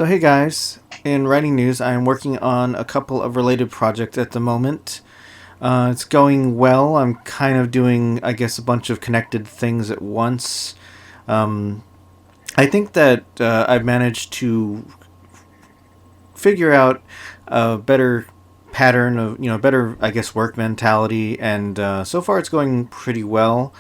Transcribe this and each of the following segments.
So, hey guys, in writing news, I am working on a couple of related projects at the moment. It's going well. I'm kind of doing, I guess, a bunch of connected things at once. Um, I think that I've managed to figure out a better pattern of, better, I guess, work mentality, and so far it's going pretty well.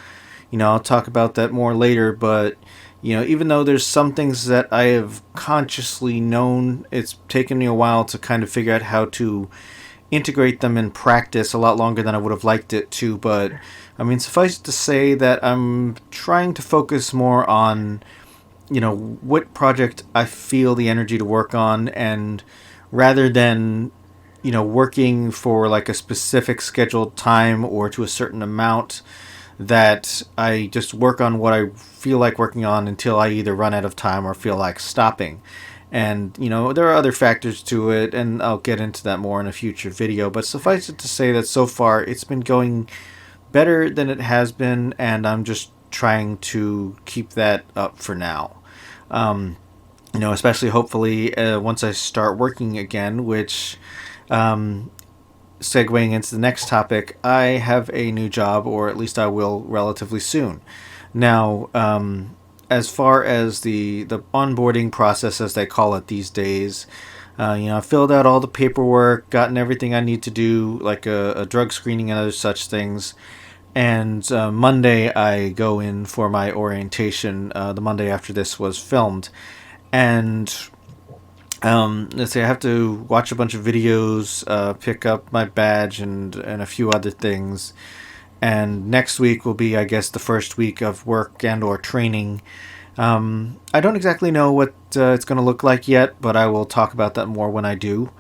I'll talk about that more later, but even though there's some things that I have consciously known, it's taken me a while to kind of figure out how to integrate them in practice, a lot longer than I would have liked it to. But I mean, suffice it to say that I'm trying to focus more on what project I feel the energy to work on, and rather than working for like a specific scheduled time or to a certain amount, that I just work on what I feel like working on until I either run out of time or feel like stopping. And, there are other factors to it, and I'll get into that more in a future video. But suffice it to say that so far it's been going better than it has been, and I'm just trying to keep that up for now. Especially hopefully once I start working again, which segueing into the next topic, I have a new job, or at least I will relatively soon. Now, as far as the onboarding process, as they call it these days, I filled out all the paperwork, gotten everything I need to do, like a drug screening and other such things. And Monday, I go in for my orientation. The Monday after this was filmed. And let's see, I have to watch a bunch of videos, pick up my badge, and a few other things. And next week will be, I guess, the first week of work and or training. I don't exactly know what it's going to look like yet, but I will talk about that more when I do.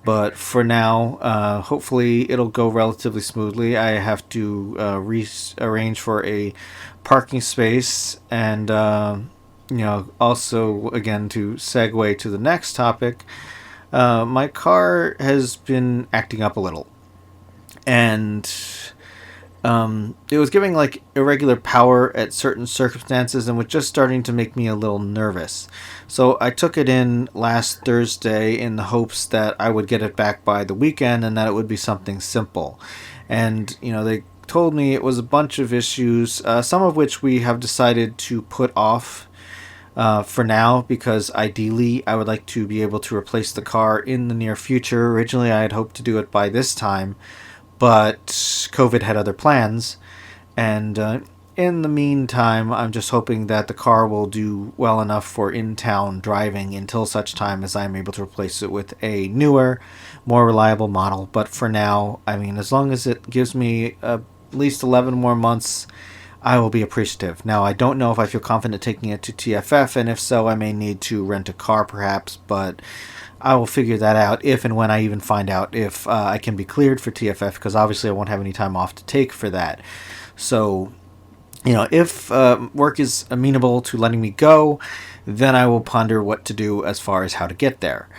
But for now, hopefully it'll go relatively smoothly. I have to rearrange for a parking space, and also, again, to segue to the next topic, my car has been acting up a little. And it was giving like irregular power at certain circumstances and was just starting to make me a little nervous. So I took it in last Thursday in the hopes that I would get it back by the weekend and that it would be something simple. And, they told me it was a bunch of issues, some of which we have decided to put off for now, because ideally I would like to be able to replace the car in the near future. Originally I had hoped to do it by this time, but COVID had other plans, and in the meantime I'm just hoping that the car will do well enough for in-town driving until such time as I'm able to replace it with a newer, more reliable model. But for now, I mean, as long as it gives me at least 11 more months, I will be appreciative. Now, I don't know if I feel confident taking it to TFF, and if so, I may need to rent a car perhaps, but I will figure that out if and when I even find out if I can be cleared for TFF, because obviously I won't have any time off to take for that. So, if work is amenable to letting me go, then I will ponder what to do as far as how to get there.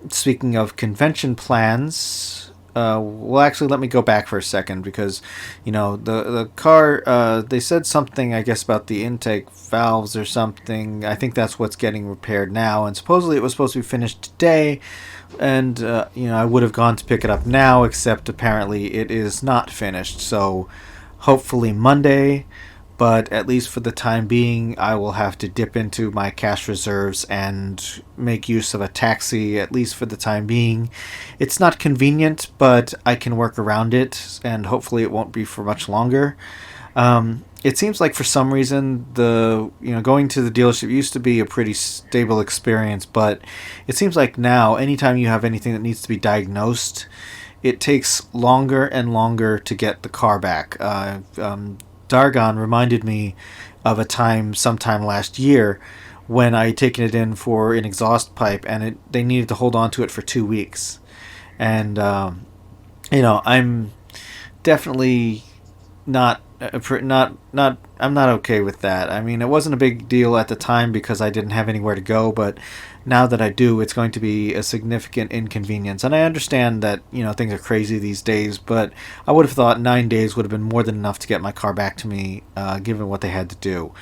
Speaking of convention plans, well, actually, let me go back for a second, because, the car, they said something, I guess, about the intake valves or something. I think that's what's getting repaired now, and supposedly it was supposed to be finished today, and, I would have gone to pick it up now, except apparently it is not finished, so hopefully Monday. But at least for the time being, I will have to dip into my cash reserves and make use of a taxi, at least for the time being. It's not convenient, but I can work around it, and hopefully it won't be for much longer. It seems like for some reason going to the dealership used to be a pretty stable experience, but it seems like now anytime you have anything that needs to be diagnosed, it takes longer and longer to get the car back. Dargon reminded me of a time sometime last year when I had taken it in for an exhaust pipe, and they needed to hold on to it for 2 weeks. And, I'm definitely not I'm not okay with that. I mean, it wasn't a big deal at the time because I didn't have anywhere to go, but now that I do, it's going to be a significant inconvenience. And I understand that, things are crazy these days, but I would have thought 9 days would have been more than enough to get my car back to me, given what they had to do.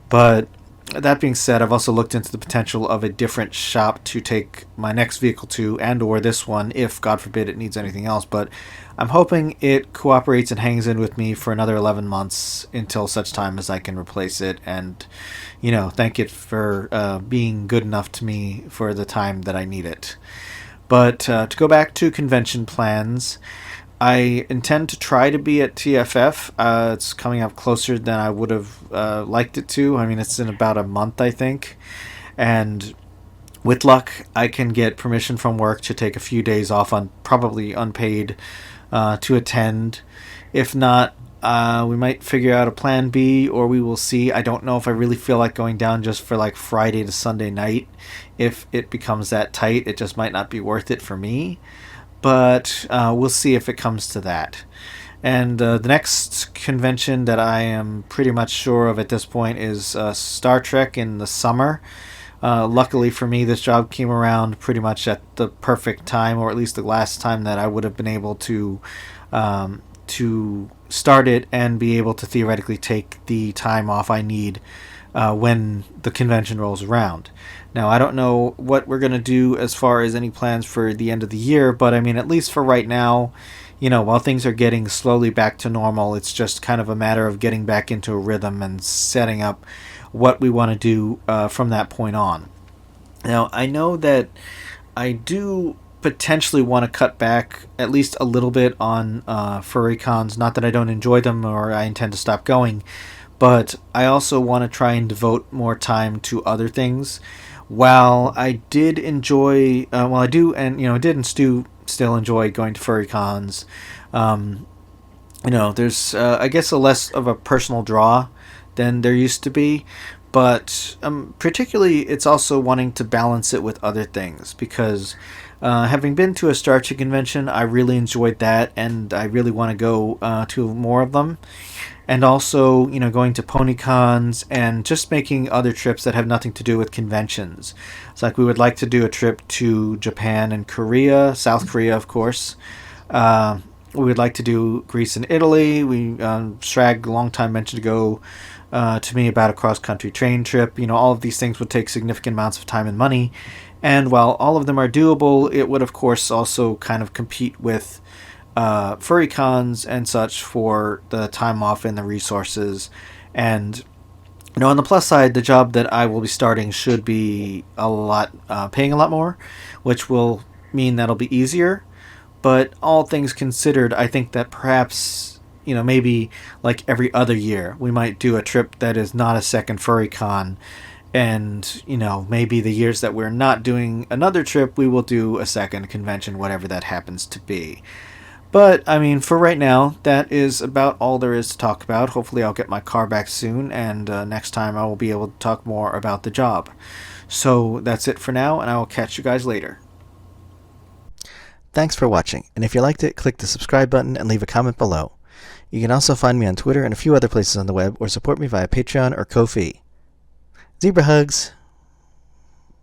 But that being said, I've also looked into the potential of a different shop to take my next vehicle to, and or this one, if God forbid it needs anything else. But I'm hoping it cooperates and hangs in with me for another 11 months until such time as I can replace it and, thank it for being good enough to me for the time that I need it. But to go back to convention plans, I intend to try to be at TFF. It's coming up closer than I would have liked it to. I mean, it's in about a month, I think. And with luck, I can get permission from work to take a few days off, on probably unpaid, to attend. If not, we might figure out a plan B, or we will see. I don't know if I really feel like going down just for like Friday to Sunday night. If it becomes that tight, it just might not be worth it for me. But we'll see if it comes to that. And the next convention that I am pretty much sure of at this point is Star Trek in the summer. Luckily for me, this job came around pretty much at the perfect time, or at least the last time that I would have been able to start it and be able to theoretically take the time off I need when the convention rolls around. Now, I don't know what we're going to do as far as any plans for the end of the year, but I mean, at least for right now, while things are getting slowly back to normal, it's just kind of a matter of getting back into a rhythm and setting up what we want to do from that point on. Now, I know that I do potentially want to cut back at least a little bit on furry cons. Not that I don't enjoy them or I intend to stop going, but I also want to try and devote more time to other things. While I did enjoy, I do, and did and still enjoy going to furry cons. There's I guess a less of a personal draw than there used to be, but particularly it's also wanting to balance it with other things, because having been to a Star Trek convention, I really enjoyed that, and I really want to go to more of them. And also, going to pony cons and just making other trips that have nothing to do with conventions. It's like we would like to do a trip to Japan and Korea, South Korea, of course. We would like to do Greece and Italy. Strag a long time mentioned to go to me about a cross-country train trip. All of these things would take significant amounts of time and money. And while all of them are doable, it would, of course, also kind of compete with furry cons and such for the time off and the resources. And on the plus side, the job that I will be starting should be paying a lot more, which will mean that'll be easier. But all things considered, I think that perhaps maybe like every other year we might do a trip that is not a second furry con, and maybe the years that we're not doing another trip, we will do a second convention, whatever that happens to be. But, I mean, for right now, that is about all there is to talk about. Hopefully I'll get my car back soon, and next time I will be able to talk more about the job. So that's it for now, and I will catch you guys later. Thanks for watching, and if you liked it, click the subscribe button and leave a comment below. You can also find me on Twitter and a few other places on the web, or support me via Patreon or Ko-fi. Zebra hugs!